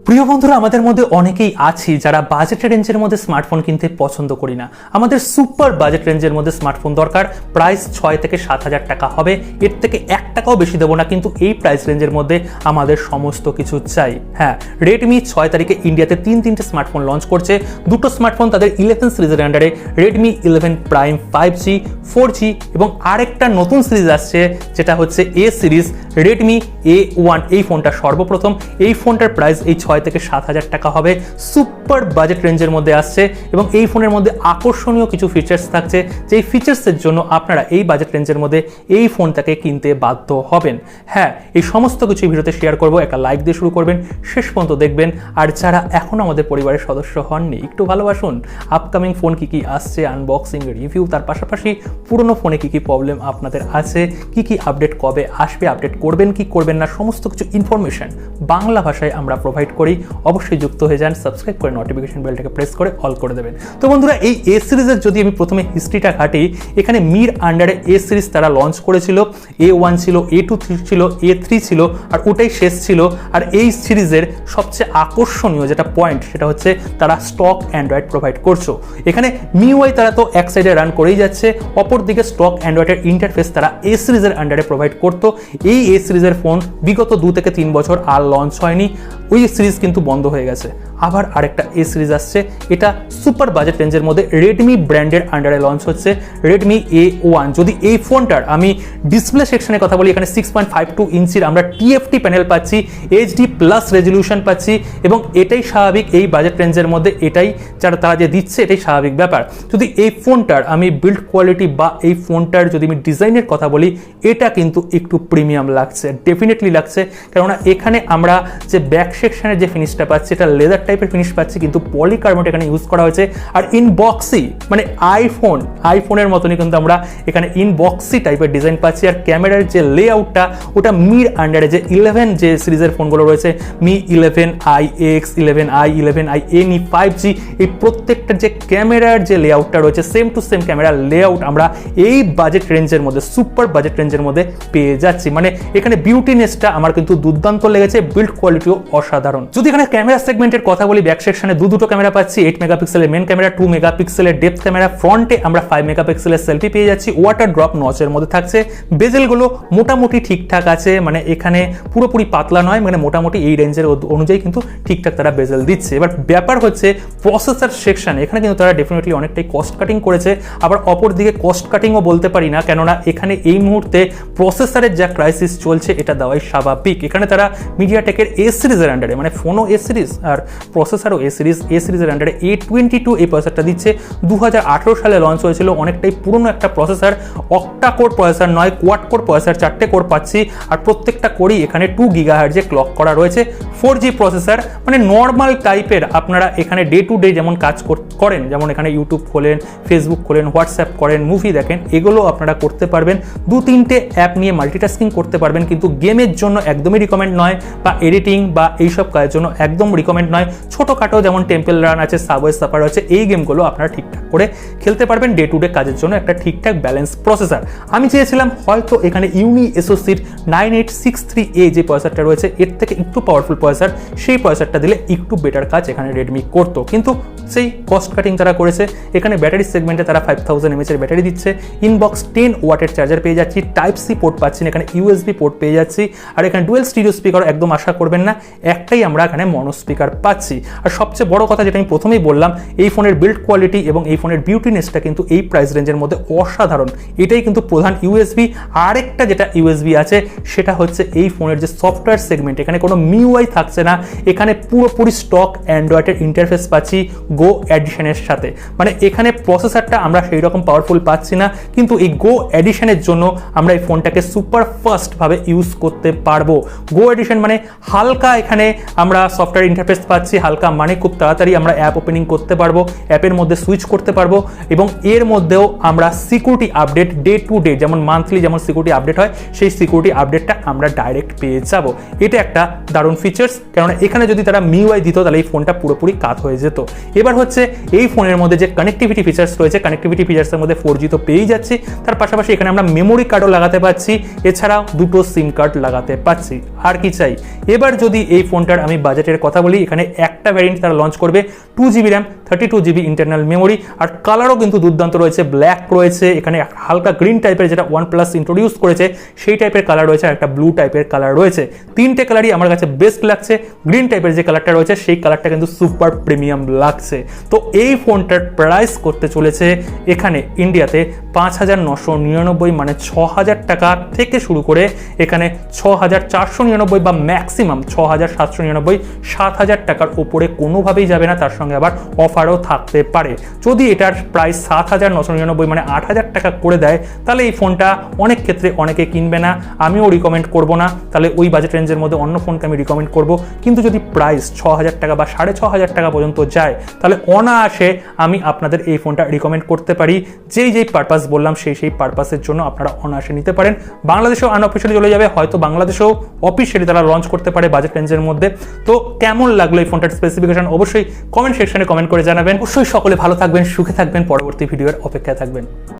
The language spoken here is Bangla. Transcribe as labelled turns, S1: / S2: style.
S1: প্রিয় বন্ধুরা, আমাদের মধ্যে অনেকেই আছি যারা বাজেট রেঞ্জের মধ্যে স্মার্টফোন কিনতে পছন্দ করি না। আমাদের সুপার বাজেট রেঞ্জের মধ্যে স্মার্টফোন দরকার, প্রাইস 6 থেকে 7,000 টাকা হবে, এর থেকে 1 টাকাও বেশি দেবো না, কিন্তু এই প্রাইস রেঞ্জের মধ্যে আমাদের সমস্ত কিছু চাই। হ্যাঁ, রেডমি 6 তারিখে ইন্ডিয়াতে তিনটে স্মার্টফোন লঞ্চ করছে। দুটো স্মার্টফোন তাদের 11 সিরিজের আন্ডারে, রেডমি 11 প্রাইম 5G 4G, এবং আরেকটা নতুন সিরিজ আসছে যেটা হচ্ছে এ সিরিজ, রেডমি A1। এই ফোনটা সর্বপ্রথম, এই ফোনটার প্রাইস এই 6 থেকে 7,000 টাকা হবে, সুপার বাজেট রেঞ্জের মধ্যে আসছে এবং এই ফোনের মধ্যে আকর্ষণীয় কিছু ফিচার্স থাকছে, যেই ফিচার্সের জন্য আপনারা এই বাজেট রেঞ্জের মধ্যে এই ফোনটাকে কিনতে বাধ্য হবেন। হ্যাঁ, এই সমস্ত কিছু ভিডিওতে শেয়ার করব, একটা লাইক দিয়ে শুরু করবেন, শেষ পর্যন্ত দেখবেন। আর যারা এখনও আমাদের পরিবারের সদস্য হননি, একটু ভালোবাসুন। আপকামিং ফোন কি কি আসছে, আনবক্সিং, রিভিউ, তার পাশাপাশি পুরনো ফোনে কি কি প্রবলেম আপনাদের আছে, কি কি আপডেট কবে আসবে, আপডেট করবেন কি করবেন না, সমস্ত কিছু ইনফরমেশন বাংলা ভাষায় আমরা প্রোভাইড করি। অবশ্যই যুক্ত হয়ে যান, সাবস্ক্রাইব করে নোটিফিকেশন বেলটাকে প্রেস করে অল করে দেবেন। তো বন্ধুরা, এই এ সিরিজের যদি আমি প্রথমে হিস্ট্রিটা ঘাটি, এখানে মির আন্ডারে এ সিরিজ তারা লঞ্চ করেছিল। A1 ছিল, A2 ছিল, A3 ছিল, আর ওটাই শেষ ছিল। আর এই সিরিজের সবচেয়ে আকর্ষণীয় যেটা পয়েন্ট, সেটা হচ্ছে তারা স্টক অ্যান্ড্রয়েড প্রোভাইড করছো। এখানে MIUI তারা তো এক সাইডে রান করেই যাচ্ছে, অপরদিকে স্টক অ্যান্ড্রয়েডের ইন্টারফেস তারা এ সিরিজের আন্ডারে প্রোভাইড করতো। এই এ সিরিজের ফোন বিগত 2 থেকে 3 বছর আর লঞ্চ হয়নি, ওই সিরিজ কিন্তু বন্ধ হয়ে গেছে। আবার আরেকটা এ সিরিজ আসছে, এটা সুপার বাজেট রেঞ্জের মধ্যে রেডমি ব্র্যান্ডের আন্ডারে লঞ্চ হচ্ছে, রেডমি A1। যদি এই ফোনটার আমি ডিসপ্লে সেকশনের কথা বলি, এখানে 6.52 ইঞ্চির আমরা TFT প্যানেল পাচ্ছি, HD+ রেজলিউশন পাচ্ছি, এবং এটাই স্বাভাবিক এই বাজেট রেঞ্জের মধ্যে, এটাই যারা তারা যে দিচ্ছে এটাই স্বাভাবিক ব্যাপার। যদি এই ফোনটার আমি বিল্ড কোয়ালিটি বা এই ফোনটার যদি আমি ডিজাইনের কথা বলি, এটা কিন্তু একটু প্রিমিয়াম লাগছে, ডেফিনেটলি লাগছে। কেননা এখানে আমরা যে ব্যাক সেকশনের যে ফিনিশটা পাচ্ছি, এটা লেদার টাইপের ফিনিশ পাচ্ছি, কিন্তু পলিকার্বনেট এখানে ইউজ করা হয়েছে। আর ইনবক্সি মানে আইফোনের মতনই কিন্তু আমরা এখানে ইনবক্সি টাইপের ডিজাইন পাচ্ছি। আর ক্যামেরার যে লেআউটটা, ওটা মির আন্ডারে যে 11 যে সিরিজের ফোনগুলো রয়েছে, Mi 11iX, 11i, 11i NE 5G, এই প্রত্যেকটার যে ক্যামেরার যে লেআউটটা রয়েছে, সেম টু সেম ক্যামেরার লেআউট আমরা এই বাজেট রেঞ্জের মধ্যে, সুপার বাজেট রেঞ্জের মধ্যে পেয়ে যাচ্ছি। মানে এখানে বিউটিনেসটা আমার কিন্তু দুর্দান্ত লেগেছে, বিল্ড কোয়ালিটিও অসাধারণ। যদি এখানে ক্যামেরা সেগমেন্টের কথা বলি, ব্যাক সেকশনে দুটো ক্যামেরা পাচ্ছি, 8 মেগাপিক্সেলের মেন ক্যামেরা, 2 মেগাপিক্সেলের ডেপথ ক্যামেরা, ফ্রন্টে আমরা 5 মেগাপিক্সেলের সেলফি পেয়ে যাচ্ছি, ওয়াটার ড্রপ নচের মধ্যে থাকছে। বেজেলগুলো মোটামুটি ঠিকঠাক আছে, মানে এখানে পুরোপুরি পাতলা নয়, মানে মোটামুটি এই রেঞ্জের অনুযায়ী কিন্তু ঠিকঠাক তারা বেজেল দিচ্ছে। এবার ব্যাপার হচ্ছে প্রসেসর সেকশন, এখানে কিন্তু তারা ডেফিনেটলি অনেকটাই কস্ট কাটিং করেছে। আবার অপর দিকে কস্ট কাটিংও বলতে পারি না, কেননা এখানে এই মুহূর্তে প্রসেসরের যা ক্রাইসিস চলছে, এটা দেওয়াই স্বাভাবিক। এখানে তারা মিডিয়াটেকের এ সিরিজের আন্ডারে, মানে ফোনও এ সিরিজ আর প্রসেসরও এ সিরিজের আন্ডারে A22 এই প্রসেসরটা দিচ্ছে। 2018 সালে লঞ্চ হয়েছিল, অনেকটাই পুরনো একটা প্রসেসর, অক্টা কোর প্রসেসর নয়, কোয়াড কোর প্রসেসর, 4টে কোর পাচ্ছি। আর প্রত্যেকটা কোরই এখানে 2 GHz ক্লক করা রয়েছে, 4G প্রসেসর। মানে নর্মাল টাইপের আপনারা এখানে ডে টু ডে যেমন কাজ করেন, যেমন এখানে ইউটিউব খোলেন, ফেসবুক খোলেন, হোয়াটসঅ্যাপ করেন, মুভি দেখেন, এগুলো আপনারা করতে পারবেন। 2-3টে অ্যাপ নিয়ে মাল্টিটাস্কিং করতে পারবেন, কিন্তু গেমের জন্য একদমই রিকমেন্ড নয়, বা এডিটিং বা এইসব কাজের জন্য একদম রিকমেন্ড নয়। ছোটোখাটো যেমন টেম্পল রান আছে, সাবওয়ে সাফার আছে, এই গেমগুলো আপনারা ঠিকঠাক করে খেলতে পারবেন। ডে টু ডে কাজের জন্য একটা ঠিকঠাক ব্যালেন্স প্রসেসর আমি চেয়েছিলাম। হয়তো এখানে ইউনি এসওসির 9863A যে প্রসেসরটা রয়েছে, এর থেকে একটু পাওয়ারফুল প্রসেসর, সেই প্রসেসরটা দিলে একটু বেটার কাজ এখানে রেডমি করতো, কিন্তু সেই কস্ট কাটিং তারা করেছে। এখানে ব্যাটারি সেগমেন্টে তারা 5000 mAh এর ব্যাটারি দিচ্ছে, ইনবক্স 10 ওয়াটের চার্জার পেয়ে যাচ্ছি, Type-C পোর্ট পাচ্ছি না, এখানে USB পোর্ট পেয়ে যাচ্ছি। আর এখানে ডুয়েল স্টিরিও স্পিকার একদম আশা করবেন না, একটাই আমরা এখানে মনো স্পিকার পাচ্ছি। আর সবচেয়ে বড় কথা যেটা আমি প্রথমেই বললাম, এই ফোনের বিল্ড কোয়ালিটি এবং এই ফোনের বিউটিনেসটা কিন্তু এই প্রাইস রেঞ্জের মধ্যে অসাধারণ। এটাই কিন্তু প্রধান USB। আরেকটা যেটা USB আছে, সেটা হচ্ছে এই ফোনের যে সফটওয়্যার সেগমেন্ট, এখানে কোনো MIUI থাকছে না, এখানে পুরোপুরি স্টক অ্যান্ড্রয়েডের ইন্টারফেস পাচ্ছি গো এডিশনের সাথে। মানে এখানে প্রসেসরটা আমরা সেই রকম পাওয়ারফুল পাচ্ছি না, কিন্তু এই গো এডিশনের জন্য আমরা এই ফোনটাকে সুপার ফাস্টভাবে ইউজ করতে পারবো। গো এডিশন মানে হালকা, এখানে আমরা সফটওয়্যার ইন্টারফেস পাচ্ছি, হালকা মানে খুব তাড়াতাড়ি আমরা অ্যাপ ওপেনিং করতে পারবো, অ্যাপের মধ্যে সুইচ করতে পারবো, এবং এর মধ্যেও আমরা security update day to day, যেমন মান্থলি যেমন সিকিউরিটি আপডেট হয়, সেই সিকিউরিটি আপডেটটা আমরা ডাইরেক্ট পেয়ে যাবো। এটা একটা দারুণ ফিচার্স, কেননা এখানে যদি তারা MIUI দিত, তাহলে এই ফোনটা পুরোপুরি কাত হয়ে যেত। এবার হচ্ছে এই ফোনের মধ্যে যে কানেক্টিভিটি ফিচার্স রয়েছে, কানেক্টিভিটি ফিচার্সের মধ্যে 4G তো পেয়েই যাচ্ছি, তার পাশাপাশি এখানে আমরা মেমোরি কার্ডও লাগাতে পারছি, এছাড়াও 2টো সিম কার্ড লাগাতে পারছি। আর কি চাই। এবার যদি এই ফোনটার আমি বাজেটের কথা বলি, এখানে একটা ভ্যারিয়েন্ট তারা লঞ্চ করবে 2GB RAM 32GB internal memory, আর কালারও কিন্তু দুর্দান্ত রয়েছে, ব্ল্যাক রয়েছে, এখানে হালকা গ্রিন টাইপের যেটা OnePlus ইন্ট্রোডিউস করেছে সেই টাইপের কালার রয়েছে, আর একটা ব্লু টাইপের কালার রয়েছে। তিনটে কালারই আমার কাছে বেস্ট লাগছে। গ্রিন টাইপের যে কালারটা রয়েছে সেই কালারটা কিন্তু সুপার প্রিমিয়াম লাগছে। তো এই ফোনটার প্রাইস করতে চলেছে এখানে ইন্ডিয়াতে 5,999, মানে 6,000 টাকা থেকে শুরু করে এখানে 6,499 বা ম্যাক্সিমাম 6,799, 7,000 টাকার ওপরে কোনোভাবেই যাবে না। তার সঙ্গে আবার অফারও থাকতে পারে। যদি এটার প্রাইস 7,999 মানে 8,000 টাকা করে দেয়, তাহলে এই ফোনটা অনেক ক্ষেত্রে অনেকে কিনবে না, আমিও রিকমেন্ড করব না। তাহলে ওই বাজেট রেঞ্জের মধ্যে অন্য ফোনকে আমি রিকমেন্ড করব। কিন্তু যদি প্রাইস 6,000 টাকা বা 6,500 টাকা পর্যন্ত যায়, তাহলে অনায়াসে আমি আপনাদের এই ফোনটা রিকমেন্ড করতে পারি। যেই পারপাস বললাম সেই পারপাসের জন্য আপনারা অনায়াসে নিতে পারেন। বাংলাদেশেও আনঅফিশিয়ালি চলে যাবে, হয়তো বাংলাদেশেও অফিশিয়ালি তারা লঞ্চ করতে পারে বাজেট রেঞ্জের মধ্যে। তো কেমন লাগলো এই ফোনটার স্পেসিফিকেশন অবশ্যই কমেন্ট সেকশনে কমেন্ট করে জানাবেন। অবশ্যই সকলে ভালো থাকবেন, সুখে থাকবেন, পরবর্তী ভিডিওর অপেক্ষায় থাকবেন।